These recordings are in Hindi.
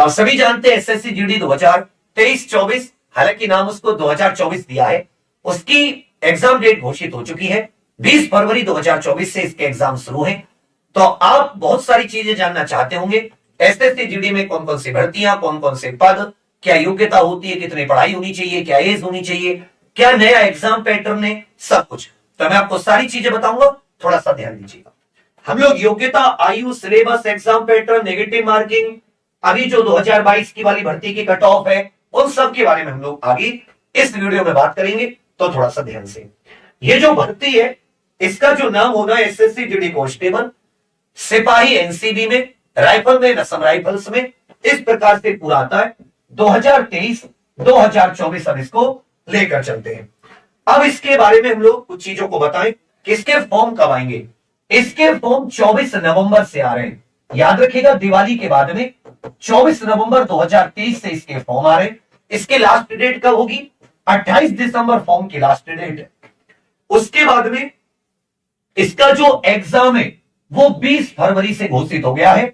तो आप सभी जानते हैं एसएससी जीडी 2023-24, हालांकि नाम उसको 2024 दिया है, उसकी एग्जाम डेट घोषित हो चुकी है। 20 फरवरी 2024 से इसके एग्जाम शुरू हैं। तो आप बहुत सारी चीजें जानना चाहते होंगे, एसएससी जीडी में कौन कौन सी भर्तियां, कौन कौन से पद, क्या योग्यता होती है, कितनी पढ़ाई होनी चाहिए, क्या एज होनी चाहिए, क्या नया एग्जाम पैटर्न है, सब कुछ। तो मैं आपको सारी चीजें बताऊंगा, थोड़ा सा ध्यान दीजिएगा। हम लोग योग्यता, आयु, syllabus, exam pattern, negative marking, अभी जो 2022 की वाली भर्ती की कट ऑफ है, उन सब के बारे में हम लोग आगे इस वीडियो में बात करेंगे। तो थोड़ा सा ध्यान से, ये जो भर्ती है इसका जो नाम होगा एसएससी जीडी कांस्टेबल, सिपाही एनसीबी में, राइफल में, असम राइफल्स में, इस प्रकार से पूरा आता है। 2023-2024 अब इसको लेकर चलते हैं। अब इसके बारे में हम लोग कुछ चीजों को बताएं कि इसके फॉर्म कब आएंगे। इसके फॉर्म 24 नवंबर से आ रहे हैं, याद रखिएगा, दिवाली के बाद में 24 नवंबर 2023 से इसके फॉर्म आ रहे हैं। इसके लास्ट डेट कब होगी? 28 दिसंबर फॉर्म की लास्ट डेट है। उसके बाद में इसका जो एग्जाम है वो 20 फरवरी से घोषित हो गया है।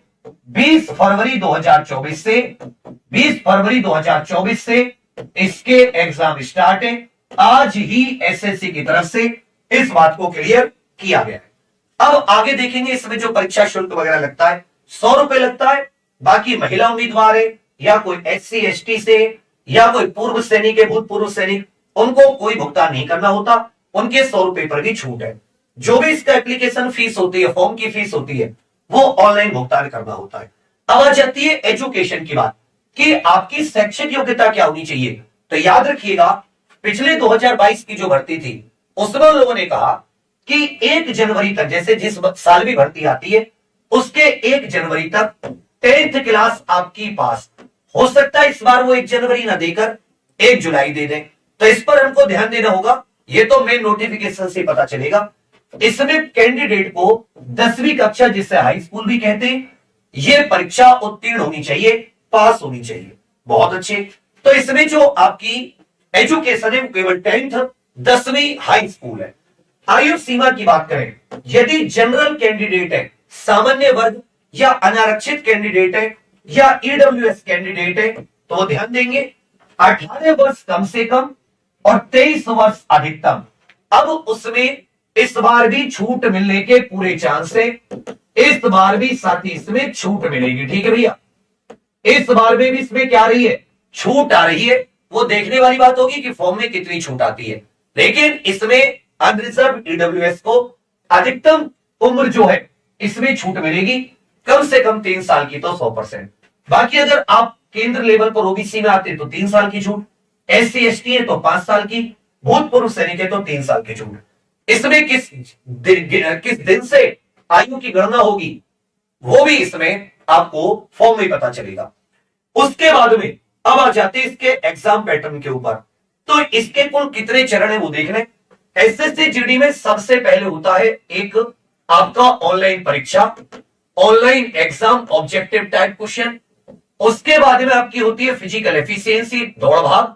20 फरवरी 2024 से 20 फरवरी 2024 से इसके एग्जाम स्टार्ट है। आज ही एसएससी की तरफ से इस बात को क्लियर किया गया है। अब आगे देखेंगे, इसमें जो परीक्षा शुल्क वगैरह लगता है 100 रुपए लगता है। बाकी महिला उम्मीदवार है या कोई एससी एसटी से या कोई पूर्व सैनिक है, भूतपूर्व सैनिक, उनको कोई भुगतान नहीं करना होता, उनके 100 रुपए पर भी छूट है। जो भी इसका एप्लीकेशन फीस होती है, फॉर्म की फीस होती है, वो ऑनलाइन भुगतान करना होता है। अब आ जाती है एजुकेशन की बात कि आपकी शैक्षिक योग्यता क्या होनी चाहिए। तो याद रखिएगा, पिछले 2022 की जो भर्ती थी उसमें लोगों ने कहा कि 1 जनवरी तक, जैसे जिस साल भी भर्ती आती है उसके 1 जनवरी तक 10th क्लास आपकी पास हो सकता है। इस बार वो 1 जनवरी ना देकर 1 जुलाई दे दें, तो इस पर हमको ध्यान देना होगा। ये तो मेन नोटिफिकेशन से पता चलेगा। इसमें कैंडिडेट को 10वीं कक्षा, जिसे हाई स्कूल भी कहते हैं, ये परीक्षा उत्तीर्ण होनी चाहिए, पास होनी चाहिए। बहुत अच्छे। तो इसमें जो आपकी एजुकेशन है केवल 10th, 10वीं हाई स्कूल है। आयु सीमा की बात करें, यदि जनरल कैंडिडेट है, सामान्य वर्ग या अनारक्षित कैंडिडेट है या ईडब्ल्यूएस कैंडिडेट है, तो वो ध्यान देंगे 18 वर्ष कम से कम और 23 वर्ष अधिकतम। अब उसमें इस बार भी छूट मिलने के पूरे चांस है। इस बार भी साथी इसमें छूट मिलेगी। ठीक है भैया, इस बार में भी इसमें क्या आ रही है? छूट आ रही है। वो देखने वाली बात होगी कि फॉर्म में कितनी छूट आती है, लेकिन इसमें अनरिजर्व ईडब्ल्यूएस को अधिकतम उम्र जो है इसमें छूट मिलेगी, कम से कम 3 साल की, तो 100%। बाकी अगर आप केंद्र लेवल पर ओबीसी में आते तो 3 साल की छूट, एससी एसटी है तो 5 साल की, भूतपूर्व सैनिक है तो 3 साल की छूट। इसमें किस दिन से आयु की गणना होगी वो भी इसमें आपको फॉर्म में पता चलेगा। उसके बाद में अब आ जाते हैं इसके एग्जाम पैटर्न के ऊपर। तो इसके कुल कितने चरण है वो देख लें। एसएससी जीडी में सबसे पहले होता है एक आपका ऑनलाइन परीक्षा, online exam, objective type question. उसके बाद में आपकी होती है फिजिकल एफिशिएंसी, दौड़ भाग।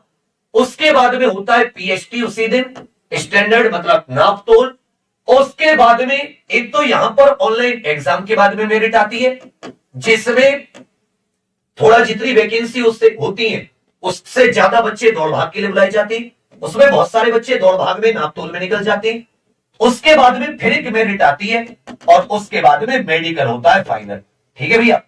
उसके बाद में होता है पीएचटी उसी दिन, स्टैंडर्ड मतलब नाप तोल। उसके बाद में एक तो यहां पर ऑनलाइन एग्जाम के बाद में मेरिट आती है, जिसमें थोड़ा जितनी वैकेंसी उससे होती है उससे ज्यादा बच्चे दौड़ भाग के लिए बुलाए जाते हैं। उसमें बहुत सारे बच्चे दौड़ भाग में, नाप तोल में निकल जाते हैं। उसके बाद में फिर एक मेरिट आती है और उसके बाद में मेडिकल होता है फाइनल। ठीक है भैया।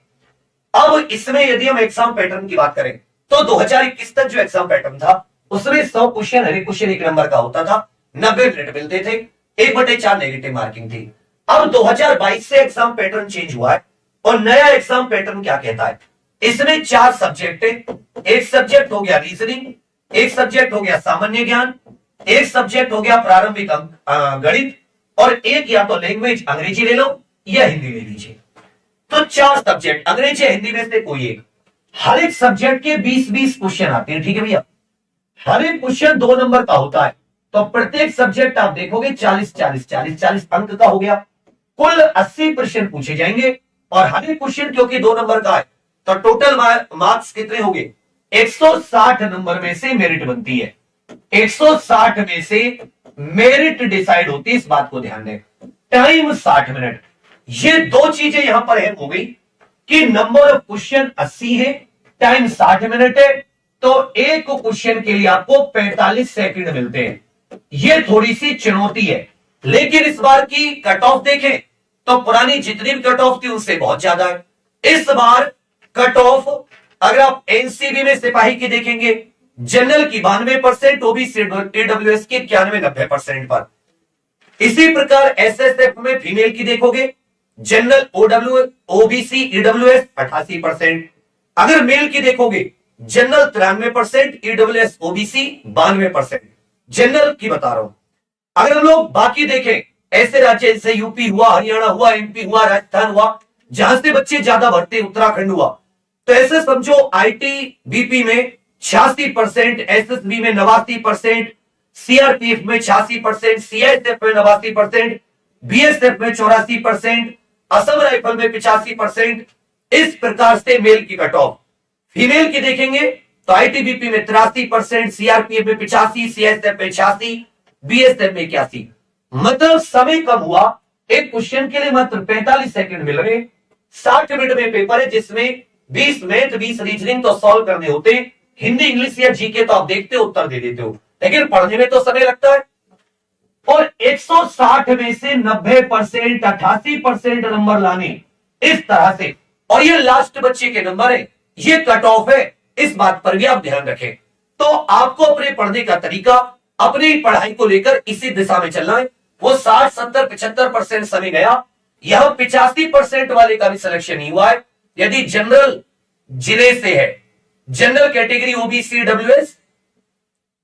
अब इसमें यदि हम एग्जाम पैटर्न की बात करें तो 2021 तक जो एग्जाम पैटर्न था उसमें 100 क्वेश्चन, हर एक क्वेश्चन 1 नंबर का होता था, 90 क्रेडिट मिलते थे, 1/4 नेगेटिव मार्किंग थी। अब 2022 से एग्जाम पैटर्न चेंज हुआ है और नया एग्जाम पैटर्न क्या कहता है? इसमें 4 सब्जेक्ट है। एक सब्जेक्ट हो गया रीजनिंग, एक सब्जेक्ट हो गया सामान्य ज्ञान, एक सब्जेक्ट हो गया प्रारंभिक गणित, और एक या तो लैंग्वेज अंग्रेजी ले लो या हिंदी ले लीजिए। तो 4 सब्जेक्ट, अंग्रेजी या हिंदी में से कोई एक। हर एक सब्जेक्ट के 20-20 क्वेश्चन आते हैं। ठीक है भैया। हर एक क्वेश्चन 2 नंबर का होता है, तो प्रत्येक सब्जेक्ट आप देखोगे 40 अंक का हो गया। कुल 80 प्रश्न पूछे जाएंगे और हर एक क्वेश्चन क्योंकि 2 नंबर का है तो टोटल मार्क्स कितने होंगे? 160 नंबर में से मेरिट बनती है। 160 में से मेरिट डिसाइड होती है, इस बात को ध्यान दें। Time 60 minute. ये 2 चीजें यहां पर है हो गई कि नंबर ऑफ क्वेश्चन 80 है, टाइम 60 मिनट है, तो एक क्वेश्चन के लिए आपको 45 सेकंड मिलते हैं। ये थोड़ी सी चुनौती है, लेकिन इस बार की कट ऑफ देखें तो पुरानी जितनी भी कट ऑफ थी उससे बहुत ज्यादा है। इस बार कट ऑफ अगर आप एनसीबी में सिपाही की देखेंगे, जनरल की 92%, ओबीसी ईडब्ल्यूएस की 91-90% पर। इसी प्रकार एसएसएफ में फीमेल की देखोगे, जनरल ओबीसी ईडब्ल्यूएस 88%। अगर मेल की देखोगे, जनरल 93%, ईडब्ल्यूएस ओबीसी 92%। जनरल की बता रहा हूं। अगर हम लोग बाकी देखें, ऐसे राज्य जैसे यूपी हुआ, हरियाणा हुआ, एमपी हुआ, राजस्थान हुआ, जहां से बच्चे ज्यादा भरते, उत्तराखंड हुआ, तो ऐसे समझो आईटीबीपी में 86%, एसएसबी में 89%, सीआरपीएफ में 86%, सीआईएसएफ में 89%, बीएसएफ में 84%, असम राइफल में 85%। इस प्रकार से मेल की कट ऑफ। फीमेल की देखेंगे तो आईटीबीपी में 83%, सीआरपीएफ में 85%, सीआईएसएफ में 86%, बीएसएफ में 81%। मतलब समय कम हुआ, एक क्वेश्चन के लिए मात्र 45 सेकंड मिल रहे। 60 मिनट में पेपर है, जिसमें 20 मैथ 20 रीजनिंग तो सॉल्व करने होते हैं। हिंदी इंग्लिश या जीके तो आप देखते हो, उत्तर दे देते हो, लेकिन पढ़ने में तो समय लगता है। और 160 में से 90%, 88% नंबर लाने, इस तरह से। और ये लास्ट बच्चे के नंबर है, ये कट ऑफ है, इस बात पर भी आप ध्यान रखें। तो आपको अपने पढ़ने का तरीका, अपनी पढ़ाई को लेकर इसी दिशा में चलना है। वो 60, 70, 75% समय गया, यह 85% वाले का भी सिलेक्शन नहीं हुआ है। यदि जनरल जिले से है, जनरल कैटेगरी ओबीसी डब्ल्यूएस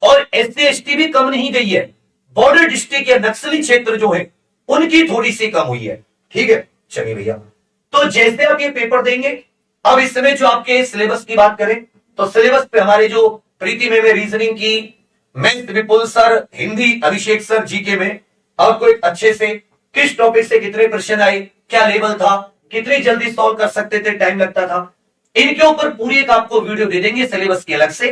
और एससी एसटी भी कम नहीं गई है, बॉर्डर डिस्ट्रिक्ट या नक्सली क्षेत्र जो है उनकी थोड़ी सी कम हुई है। ठीक है, चलिए भैया, तो जैसे आप ये पेपर देंगे, अब इस समय जो आपके सिलेबस की बात करें तो सिलेबस पे हमारे जो प्रीति में रीजनिंग की, मैथ विपुल सर, हिंदी अभिषेक सर, जीके में आपको एक अच्छे से किस टॉपिक से कितने प्रश्न आए, क्या लेवल था, कितनी जल्दी सॉल्व कर सकते थे, टाइम लगता था, इनके ऊपर पूरी एक आपको वीडियो दे देंगे सिलेबस की अलग से।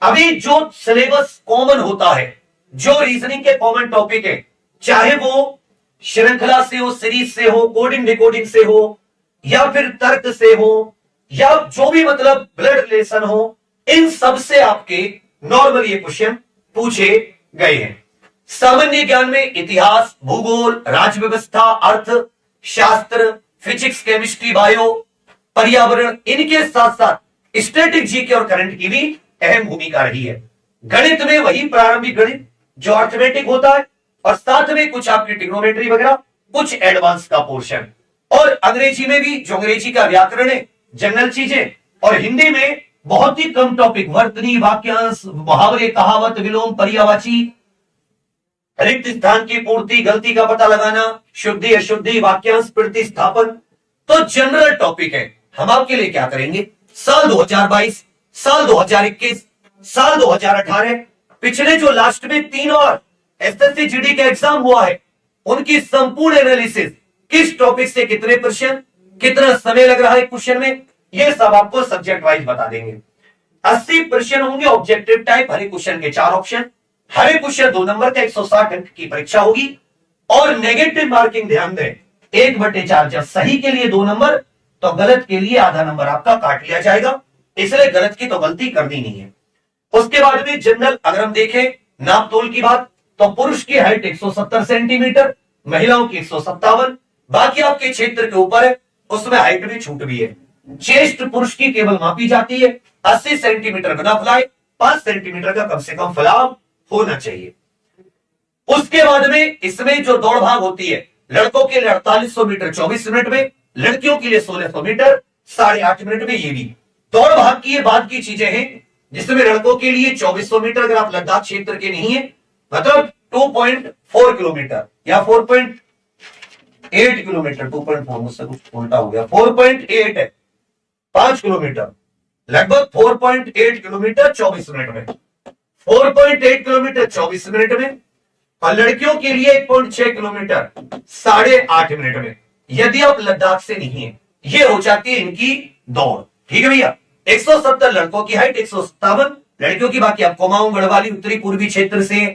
अभी जो सिलेबस कॉमन होता है, जो रीजनिंग के कॉमन टॉपिक है, चाहे वो श्रृंखला से हो, सीरीज से हो, कोडिंग डिकोडिंग से हो, या फिर तर्क से हो, या जो भी मतलब ब्लड रिलेशन हो, इन सब से आपके नॉर्मल ये क्वेश्चन पूछे गए हैं। सामान्य ज्ञान में इतिहास, भूगोल, राज्य व्यवस्था, अर्थ शास्त्र, फिजिक्स, केमिस्ट्री, बायो, पर्यावरण, इनके साथ साथ स्टैटिक जीके और करंट की भी अहम भूमिका रही है। गणित में वही प्रारंभिक गणित जो अर्थमेटिक होता है, और साथ में कुछ आपकी ट्रिग्नोमेट्री वगैरह, कुछ एडवांस का पोर्शन। और अंग्रेजी में भी जो अंग्रेजी का व्याकरण है, जनरल चीजें, और हिंदी में बहुत ही कम टॉपिक, वर्तनी, वाक्यांश, मुहावरे, कहावत, विलोम, पर्यायवाची, रिक्त स्थान की पूर्ति, गलती का पता लगाना, शुद्धि अशुद्धि, वाक्यांश, प्रतिस्थापन, तो जनरल टॉपिक है। हम आपके लिए क्या करेंगे, साल 2022, साल 2021, साल 2018, पिछले जो लास्ट में 3 और एसएससी जीडी का एग्जाम हुआ है, उनकी संपूर्ण एनालिसिस, किस टॉपिक से कितने प्रश्न, कितना समय लग रहा है क्वेश्चन में, ये सब आपको सब्जेक्ट वाइज बता देंगे। 80 प्रश्न होंगे ऑब्जेक्टिव टाइप, हर एक क्वेश्चन के 4 ऑप्शन, हर एक क्वेश्चन 2 नंबर का, 160 अंक की परीक्षा होगी। और नेगेटिव मार्किंग ध्यान दें, 1/4, जब सही के लिए 2 नंबर तो गलत के लिए आधा नंबर आपका काट लिया जाएगा, इसलिए गलत की तो गलती करनी नहीं है। उसके बाद में जनरल अगर हम देखें नाप तोल की बात, तो पुरुष की हाइट 170 सेंटीमीटर, महिलाओं की 157, बाकी आपके क्षेत्र के ऊपर है, उसमें हाइट में छूट भी है। चेस्ट पुरुष की केवल मापी जाती है 80 सेंटीमीटर बिना फुलाए, 5 सेंटीमीटर का कम से कम फुलाव होना चाहिए। उसके बाद में इसमें जो दौड़ भाग होती है, लड़कों के लिए 4800 मीटर 24 मिनट में, लड़कियों के लिए 1600 मीटर 8.5 मिनट में। ये भी दौड़ भाग की ये बाद की चीजें हैं, जिसमें लड़कों के लिए 2400 मीटर, अगर आप लद्दाख क्षेत्र के नहीं है, मतलब 2.4 किलोमीटर या 4.8 किलोमीटर, 2.4 मुझसे कुछ उल्टा हो गया, 4.8 है, 5 किलोमीटर, लगभग 4.8 किलोमीटर 24 मिनट में, 4.8 किलोमीटर 24 मिनट में। और लड़कियों के लिए 1.6 किलोमीटर 8.5 मिनट में। यदि आप लद्दाख से नहीं है, ये हो जाती है इनकी दौड़। ठीक है भैया, 170 लड़कों की हाइट, 157 लड़कियों की। बाकी आप कुमाऊं, गढ़वाली, उत्तरी पूर्वी क्षेत्र से,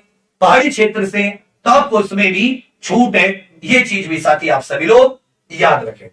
पहाड़ी क्षेत्र से, तो आपको उसमें भी छूट है। ये चीज भी साथी आप सभी लोग याद रखें।